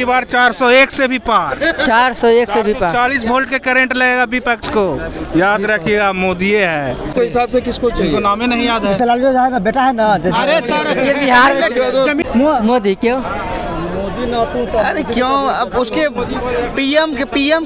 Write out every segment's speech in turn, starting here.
की बार 401 से भी पार 401 से भी पार 40 वोल्ट के करंट लगेगा विपक्ष को। याद रखिएगा मोदी है। तो हिसाब से किसको चाहिए? नाम ही नहीं याद है। लालू है ना, बेटा है ना। अरे सर ये बिहार में मोदी क्यों? अरे क्यों? अब उसके पीएम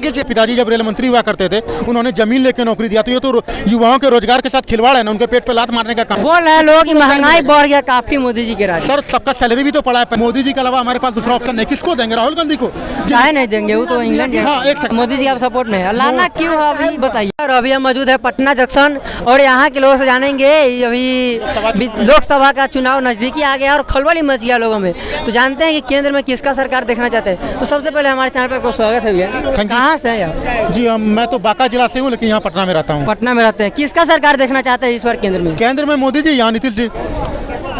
के पिताजी जब रेल मंत्री हुआ करते थे, उन्होंने जमीन लेके नौकरी दिया। तो ये तो युवाओं के रोजगार के साथ खिलवाड़ है ना, उनके पेट पे लात मारने का काम। बोल रहे हैं लोग कि महंगाई बढ़ गया काफी मोदी जी के राज। सर सबका सैलरी भी तो पड़ा है। मोदी जी के अलावा हमारे पास दूसरा ऑप्शन नहीं। किसको देंगे? राहुल गांधी को काहे नहीं देंगे? वो तो इंग्लैंड हाँ, एक सेकंड। मोदी जी का सपोर्ट नहीं है। लाना क्यों है अभी बताइए। और अभी हम मौजूद है पटना जंक्शन और यहाँ के लोगों से जानेंगे। अभी लोकसभा का चुनाव नजदीकी आ गया और खलबली मच गया लोगों में। तो जानते हैं कि केंद्र में किसका सरकार देखना चाहते हैं। तो सबसे पहले हमारे चैनल पर को स्वागत है भैया। कहाँ से हैं आप? जी मैं तो बांका जिला से हूँ, लेकिन यहाँ पटना में रहता हूँ। पटना में रहते हैं। किसका सरकार देखना चाहते हैं इस बार केंद्र में? केंद्र में मोदी जी, यहाँ नीतीश जी।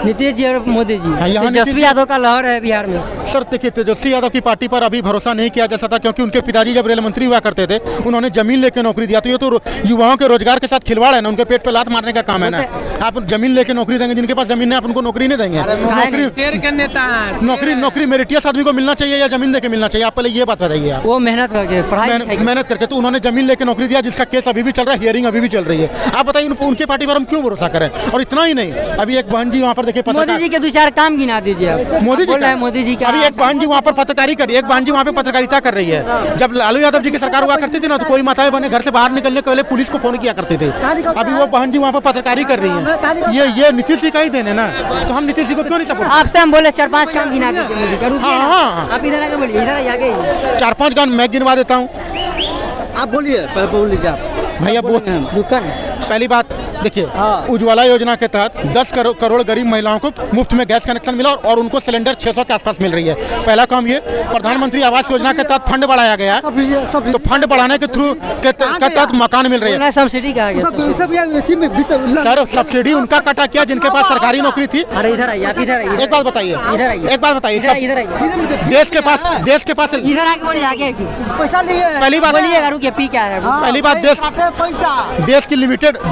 नीतीश जी और मोदी जी। हाँ, यहाँ तेजस्वी यादव का लहर है बिहार में। सर देखिए, तेजस्वी यादव की पार्टी पर अभी भरोसा नहीं किया जा सकता, क्योंकि उनके पिताजी जब रेल मंत्री हुआ करते थे, उन्होंने जमीन लेके नौकरी दिया। तो ये तो युवाओं के रोजगार के साथ खिलवाड़ है ना, उनके पेट पे लात मारने का काम है ना। आप जमीन लेके नौकरी देंगे, जिनके पास जमीन है आप उनको नौकरी नहीं देंगे। नौकरी मेरिटियस आदमी को मिलना चाहिए या जमीन देके मिलना चाहिए? आप पहले ये बात बताइए। आप वो मेहनत करके मेहनत करके, तो उन्होंने जमीन लेके नौकरी दिया, जिसका केस अभी भी चल रहा है, हियरिंग अभी भी चल रही है। आप बताइए उनके पार्टी पर हम क्यों भरोसा करें? और इतना ही नहीं, अभी एक बहन जी वहाँ पर देखिए, मोदी जी के 2-4 काम गिना दीजिए आप। मोदी जी का अभी एक बहन जी वहाँ पर पत्रकारी कर, एक बहन जी वहाँ पे पत्रकारिता कर रही है। जब लालू यादव जी की सरकार हुआ करती थी ना, तो कोई माताएं बने घर से बाहर निकलने के पहले पुलिस को फोन किया करते थे। अभी वो बहन जी वहाँ पर पत्रकारी कर रही है। ये नीतीश जी का ही देने ना, तो हम नीतीश जी को क्यों नहीं सपोर्ट? आपसे हम बोले 4-5 काम गिना दीजिए। हाँ, आप इधर आके बोलिए, इधर आगे 4-5 गान मैं गिनवा देता हूँ। आप बोलिए, बोल लीजिए आप भैया। दुकान पहली बात देखिए, उज्ज्वला योजना के तहत 10 करोड़ गरीब महिलाओं को मुफ्त में गैस कनेक्शन मिला और उनको सिलेंडर 600 के आसपास मिल रही है। पहला काम ये। प्रधानमंत्री आवास योजना के तहत फंड बढ़ाया गया, तो फंड बढ़ाने के थ्रू के तहत मकान मिल रही है। सब्सिडी का सर सब्सिडी उनका कटा किया जिनके पास सरकारी नौकरी थी। अरे इधर आइए, आप इधर आइए। एक बात बताइए, एक बात बताइए, इधर आइए। देश के पास इधर आके बोलिए, आगे पैसा नहीं है। पहली बात बोलिए, रुकिए, पी क्या है? पहली बात,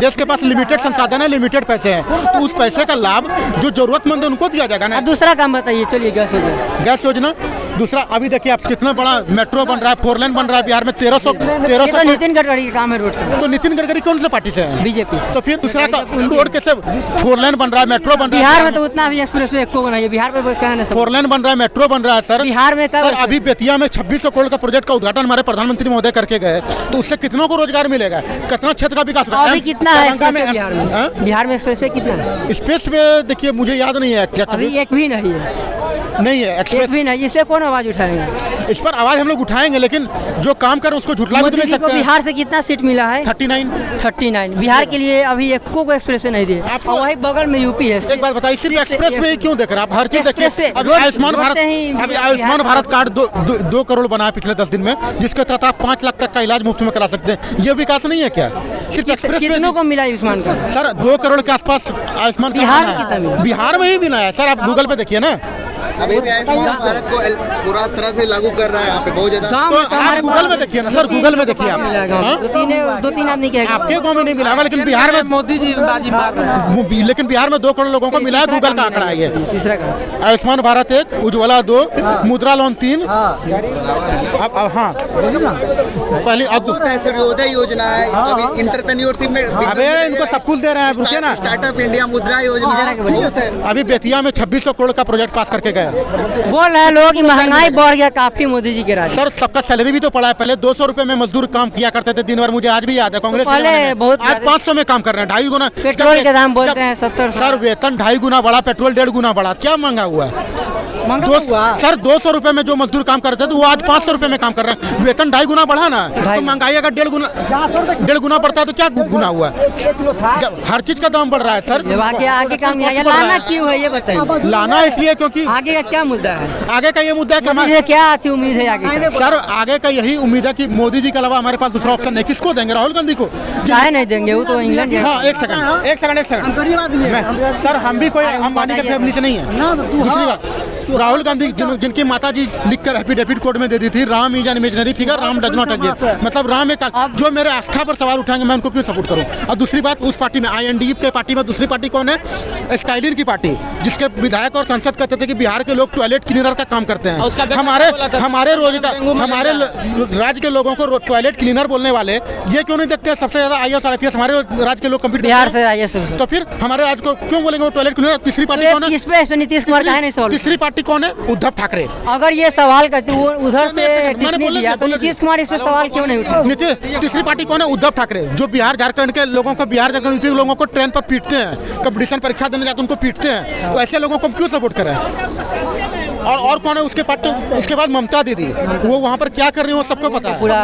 देश के पास लिमिटेड संसाधन है, लिमिटेड पैसे हैं, तो उस पैसे का लाभ जो जरूरतमंद है उनको दिया जाएगा ना। दूसरा काम बताइए, चलिए गैस योजना। दूसरा अभी देखिए आप, कितना बड़ा मेट्रो बन रहा है, 4 लेन बन रहा है बिहार में। 1300 तो नितिन गडकरी का काम है रोड का। तो नितिन गडकरी कौन से पार्टी से है? बीजेपी से। तो फिर दूसरा रोड कैसे? 4 लेन बन रहा है, मेट्रो बन रहा है बिहार में। तो उतना भी एक्सप्रेसवे एक को नहीं है बिहार में। 4 लेन बन रहा है, मेट्रो बन रहा है सर बिहार में। कब अभी बेतिया में 2600 करोड़ का प्रोजेक्ट का उद्घाटन हमारे प्रधानमंत्री महोदय करके गए, तो उससे कितनों को रोजगार मिलेगा, कितना क्षेत्र का विकास होगा? अभी कितना है बिहार में एक्सप्रेसवे कितना है? स्पेस पे देखिए, मुझे याद नहीं है। अभी एक भी नहीं है। एक्सप्रेस भी नहीं, इसलिए कौन आवाज उठाएंगे? इस पर आवाज हम लोग उठाएंगे, लेकिन जो काम कर उसको झुठला भी नहीं सकते। बिहार से कितना सीट मिला है? 39 बिहार के लिए अभी एक को एक्सप्रेस नहीं दिए। और वही बगल में यूपी है। एक बात बताइए, सिर्फ एक्सप्रेस में क्यों देख रहे हैं आप? हर चीज देखिए। अभी आयुष्मान भारत कार्ड 2 करोड़ बनाया पिछले 10 दिन में, जिसके तहत आप 5 लाख तक का इलाज मुफ्त में करा सकते हैं। ये विकास नहीं है क्या? सिर्फ एक्सप्रेस कितनों को मिला आयुष्मान कार्ड? सर 2 करोड़ के आसपास आयुष्मान बिहार में ही मिला है सर। आप गूगल पे देखिए ना। अभी भी आयुष्मान भारत को पूरा तरह से लागू कर रहा है यहाँ पे बहुत ज्यादा। तो आप गूगल में देखिए ना सर, गूगल में देखिए आप। 2-3 आदमी के आपके गाँव में नहीं मिला, लेकिन बिहार में मोदी जी लेकिन बिहार में 2 करोड़ लोगों को मिला है। गूगल का आंकड़ा है ये। तीसरा का आयुष्मान भारत 1, उज्ज्वला 2, मुद्रा लोन 3। हाँ पहले सूर्योदय योजना है, अभी इंटरप्रेन्योरशिप में अबे इनको सब कुछ दे रहे हैं। रुकिए ना, स्टार्टअप इंडिया मुद्रा योजना। अभी बेतिया में 2600 करोड़ का प्रोजेक्ट पास करके गए। बोल रहे हैं लोग कि महंगाई बढ़ गया काफी मोदी जी के राज। सर सबका सैलरी भी तो पड़ा है। पहले 200 रुपए में मजदूर काम किया करते थे दिन भर, मुझे आज भी याद है। कांग्रेस बहुत आज 500 में काम कर रहे हैं, 2.5 गुना। पेट्रोल के दाम बोलते हैं 70। सर वेतन 2.5 गुना बढ़ा, पेट्रोल 1.5 गुना बढ़ा। क्या महंगा हुआ है? सर 200 रुपए में जो मजदूर काम करते थे, वो आज 500 रुपए में काम कर रहे हैं। वेतन 2.5 गुना बढ़ा ना, तो महंगाई अगर 1.5 गुना बढ़ता है तो क्या गुना हुआ? हर चीज का दाम बढ़ रहा है सर। आगे काम लाना क्यों है ये बताइए? लाना इसलिए क्योंकि आगे का क्या मुद्दा है? आगे का ये मुद्दा है कि हमारे क्या आती उम्मीद है आगे? सर आगे का यही उम्मीद है कि मोदी जी के अलावा हमारे पास दूसरा ऑप्शन नहीं। किसको देंगे? राहुल गांधी को काहे नहीं देंगे? वो तो इंग्लैंड। हाँ एक सेकंड सर, हम भी कोई अंबानी के फैमिली से नहीं है। दूसरी बात, राहुल गांधी जिनकी माता जी लिखकर एफिडेविट कोर्ट में दे दी थी, Ram is an imaginary figure, Ram does not exist, मतलब राम एक, जो मेरे आस्था पर सवाल उठाएंगे मैं उनको क्यों सपोर्ट करूं। और दूसरी बात, उस पार्टी में INDF के पार्टी में दूसरी पार्टी कौन है? स्टालिन की पार्टी, जिसके विधायक और सांसद कहते थे कि बिहार के लोग टॉयलेट क्लीनर का काम करते हैं। हमारे रोजगार, हमारे राज्य के लोगों को टॉयलेट क्लीनर बोलने वाले ये क्यों नहीं देखते? सबसे ज्यादा IAS IPS हमारे राज्य के लोग कंप्लीट बिहार से IAS, तो फिर हमारे राज्य को क्यों बोलेंगे वो टॉयलेट क्लीनर? तीसरी पार्टी कौन है? इस पे नीतीश कुमार का है नहीं सवाल। तीसरी पार्टी कौन है? उद्धव ठाकरे। अगर ये सवाल करते वो उधर से टिप्पणी दिया तो नीतीश कुमार इस पे सवाल क्यों नहीं उठा? तीसरी पार्टी कौन है? उद्धव ठाकरे, जो बिहार झारखंड के लोगों को, बिहार झारखंड के लोगों को ट्रेन पर पीटते हैं, कंपटीशन परीक्षा देने जाते उनको पीटते हैं, तो ऐसे लोगों को क्यों सपोर्ट करें? और कौन है उसके पार्टी? उसके बाद ममता दीदी, वो वहाँ पर क्या कर रही है वो सबको पता है। पूरा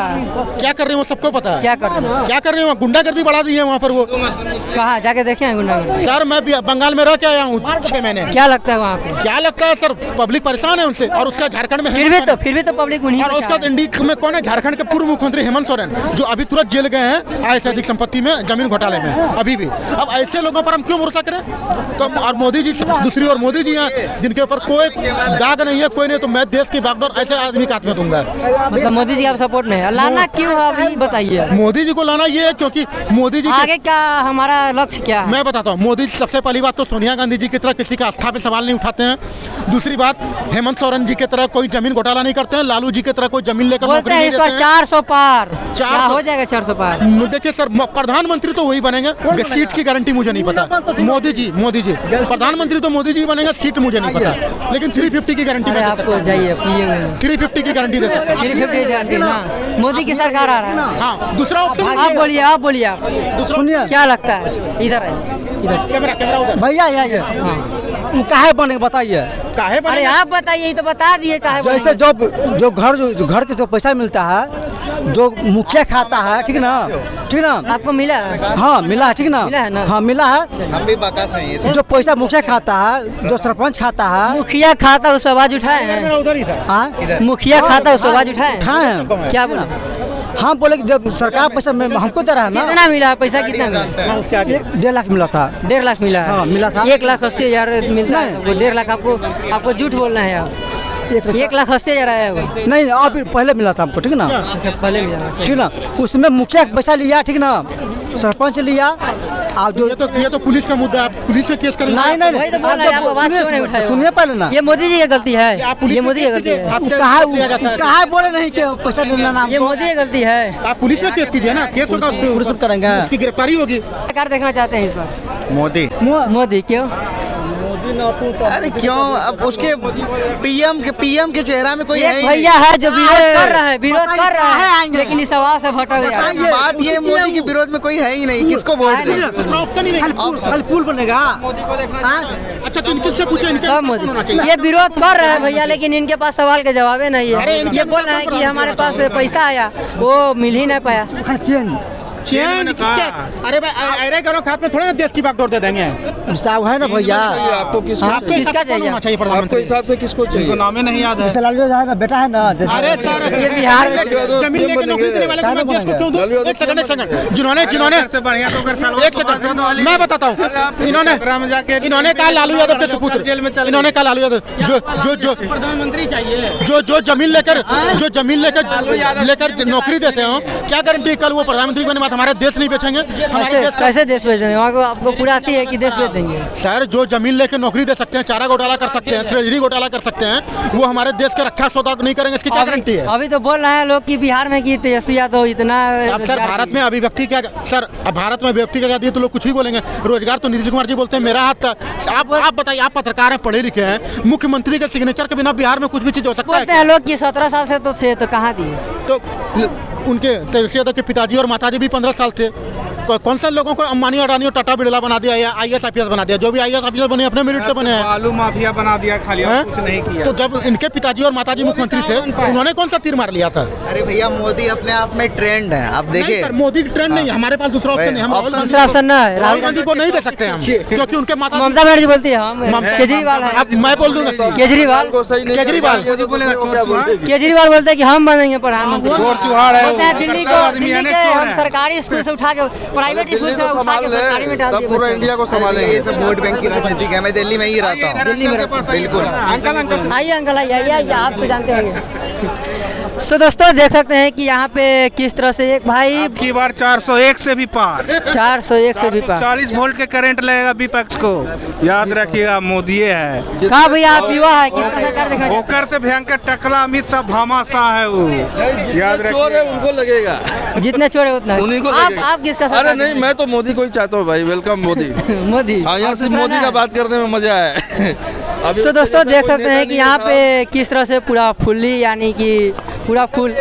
क्या कर रही है वो सबको पता है। क्या कर रहे हैं? गुंडागर्दी बढ़ा दी है वहाँ पर। वो कहाँ जाके देखे हैं गुंडागर्दी? सर मैं बंगाल में रह के आया हूँ 6 महीने। क्या लगता है वहाँ पे? क्या लगता है सर? पब्लिक परेशान है उनसे। और उसका झारखंड में फिर भी तो पब्लिक उन्हीं और उसका इंडी में कौन है? झारखंड के पूर्व मुख्यमंत्री हेमंत सोरेन, जो अभी तुरंत जेल गए हैं आय से अधिक संपत्ति में, जमीन घोटाले में अभी भी। अब ऐसे लोगों पर हम क्यों भरोसा करें? तो और मोदी जी, दूसरी ओर मोदी जी हैं जिनके ऊपर कोई दाग नहीं है, कोई नहीं, तो मैं देश की बागडोर ऐसे आदमी का हाथ में दूंगा। मतलब मोदी जी आप सपोर्ट नहीं है, लाना क्यों है अभी बताइए? मोदी जी को लाना ये है क्योंकि मोदी जी आगे क्या हमारा लक्ष्य क्या है? मैं बताता हूँ। मोदी जी सबसे पहली बात तो सोनिया गांधी जी की तरह किसी का आस्था पे सवाल नहीं उठाते हैं। दूसरी बात, हेमंत सोरेन जी की तरह कोई जमीन घोटाला नहीं करते हैं। लालू जी की तरह कोई जमीन लेकर बोलते हैं इस बार 400 पार, 400 हो जाएगा 400 पार। देखिए सर, प्रधानमंत्री तो वही बनेंगे, सीट की गारंटी मुझे नहीं पता। मोदी जी प्रधानमंत्री तो मोदी जी बनेंगे, सीट मुझे नहीं पता, लेकिन 350 की गारंटी आपको जाइए 350 की गारंटी दे सकते हैं। 350 गारंटी ना, मोदी की सरकार आ रहा है। हाँ, दूसरा ऑप्शन आप बोलिए आप सुनिए, क्या लगता है? इधर है, इधर कैमरा उधर। भैया ये काहे बने बताइए? काहे अरे बने? आप बताइए तो बता दिए काहे जैसे जो घर के जो पैसा मिलता है, जो मुखिया खाता है, ठीक ना, ठीक ना, आपको मिला है? हाँ मिला है, ठीक ना, मिला है ना? हाँ मिला है। हम भी बाकास हैं। जो पैसा मुखिया खाता है, जो सरपंच खाता है, मुखिया खाता उस पर आवाज उठाए मेरा हैं? उधर ही था। हाँ मुखिया खाता उस पर आवाज उठाए हैं। क्या बोला? हाँ बोले कि जब सरकार पैसा हमको दे रहा है ना। कितना मिला? पैसा कितना मिला? उसके आगे 1.5 लाख मिला था। 1.5 लाख मिला है? हाँ, मिला था। 1,80,000 मिलता है, वो 1.5 लाख आपको झूठ बोलना है। आप 1,80,000 आया होगा? नहीं अभी पहले मिला था हमको, ठीक ना। अच्छा पहले मिला, ठीक ना, उसमें मुखिया पैसा लिया, ठीक ना, सरपंच लिया। आप जो ये तो पुलिस का मुद्दा है, आप पुलिस में केस करेंगे। नहीं वही तो बोल रहा है, आप आवाज क्यों नहीं उठाए? सुनिए पहले ना, ये मोदी जी की गलती है, आप पुलिस ये में मोदी की केस गलती कीजिए। है। आप कहा बोले नहीं कि पैसा लेना ना, ये मोदी की गलती है। आप पुलिस में केस कीजिए ना, केस होगा, पुलिस करेंगे, उसकी गिरफ्तारी होगी। सरकार देखना चाहते हैं इस बार मोदी। मोदी क्यों? अरे क्यों? अब उसके पीएम के चेहरा में कोई है एक ही भैया है जो विरोध कर रहा है, लेकिन इस आवाज से भटक गया। नहीं। बात ये मोदी के विरोध में कोई है ही नहीं, किसको वोट दे? दूसरा ऑप्शन ही नहीं। कल पुल बनेगा। अच्छा तो इनसे पूछो, इनके सब कौन होना मोदी चाहिए? ये विरोध कर रहे हैं भैया, लेकिन इनके पास सवाल के जवाब नहीं है। ये बोल रहे हैं कि हमारे पास पैसा आया, वो मिल ही नहीं पाया। चैन क्या? अरे भाई अरे करो खात में थोड़े ना देश की बागडोर दे देंगे। हिसाब है ना भैया। आपको किसका किसका चाहिए? होना चाहिए प्रधानमंत्री? हिसाब से किसको चाहिए? नाम ही नहीं याद है। जैसे लालू है ना, बेटा है ना। अरे सर, ये बिहार में जमीन लेके नौकरी देने वाले को मैं देश को क्यों दूं? एक सेकंड जिन्होंने से बढ़िया तो कर सालों एक सेकंड मैं बताता हूँ। इन्होंने कहा लालू यादव के सुपुत्र, जेल में चले इन्होंने कहा लालू यादव जो प्रधानमंत्री चाहिए। जो जमीन लेकर नौकरी देते हो, क्या गारंटी कल वो प्रधानमंत्री बने बात हमारे देश नहीं बेचेंगे? हमारे देश कैसे देश बेच देंगे? वहाँ को आपको पूरा आती है कि देश बेच देंगे? सर जो जमीन लेकर नौकरी दे सकते हैं, चारा घोटाला कर सकते हैं, ट्रेजरी घोटाला कर सकते हैं, वो हमारे देश के रक्षा सौदा नहीं करेंगे, इसकी क्या गारंटी है? अभी तो बोल रहे हैं लोग कि बिहार में कि तेजस्वी यादव इतना। अब सर भारत में अभिव्यक्ति क्या, सर अब भारत में अभिव्यक्ति क्या जाती है तो लोग कुछ भी बोलेंगे। रोजगार तो नीतीश कुमार जी बोलते हैं मेरा हाथ। आप बताइए, आप पत्रकार हैं, पढ़े लिखे हैं, मुख्यमंत्री के सिग्नेचर के बिना बिहार में कुछ भी चीज हो सकता है? बोलते हैं लोग कि 17 साल से तो थे, तो कहाँ दिए? तो उनके तेजस्वी यादव के पिताजी और माताजी भी 15 साल थे। कौन सा लोगों को अंबानी अडानी और टाटा बिरला बना दिया या IAS IPS बना दिया? जो भी IAS IPS बने अपने मेरिट से बने हैं। आलू माफिया बना दिया खाली, और कुछ नहीं किया। तो जब इनके पिताजी और माताजी मुख्यमंत्री थे, उन्होंने कौन सा तीर मार लिया था? अरे भैया मोदी अपने आप में ट्रेंड है, आप देखिए। मोदी की ट्रेंड नहीं, हमारे पास दूसरा ऑप्शन नहीं। हम दूसरा ऑप्शन ना है, राहुल गांधी को नहीं दे सकते हम, क्योंकि उनके माता ममता बनर्जी बोलती है हम केजरीवाल है। अब मैं बोल दूंगा केजरीवाल बोलते हैं कि हम बनेंगे प्रधानमंत्री। चोर चुहाड़ है, बोलते हैं दिल्ली के हम सरकारी स्कूल से उठा के प्राइवेट स्कूल से उठा के सरकारी में डाल दिए पूरा बच्चे। इंडिया को संभालेंगे। ये सब वोट बैंक की राजनीति है। मैं दिल्ली में ही रहता हूँ। दिल्ली में बिल्कुल। आइए अंकल आइए आप तो जानते होंगे। सो दोस्तों देख सकते हैं कि यहाँ पे किस तरह से एक भाई की बार 401 से भी पार 401 से भी पार। 40 वोल्ट के करंट लगेगा विपक्ष को, याद रखिएगा मोदी है। कहा भैया आप युवा है, किसका सरकार देखना चाहते ओकर से भयंकर टकला अमित शाह भामाशाह है वो, याद चोर है रखिएगा। उनको लगेगा। हैं? जितने छोड़े उतना उन्हीं को आप लगेगा। आप किसका अरे सरकार नहीं, मैं तो मोदी को ही चाहता हूँ भाई। वेलकम मोदी। मोदी हाँ, यहाँ और से दूसरा मोदी ना? का बात करने में मजा है। सो दोस्तों देख सकते हैं कि यहाँ पे किस तरह से पूरा फुल्ली यानी कि पूरा फुल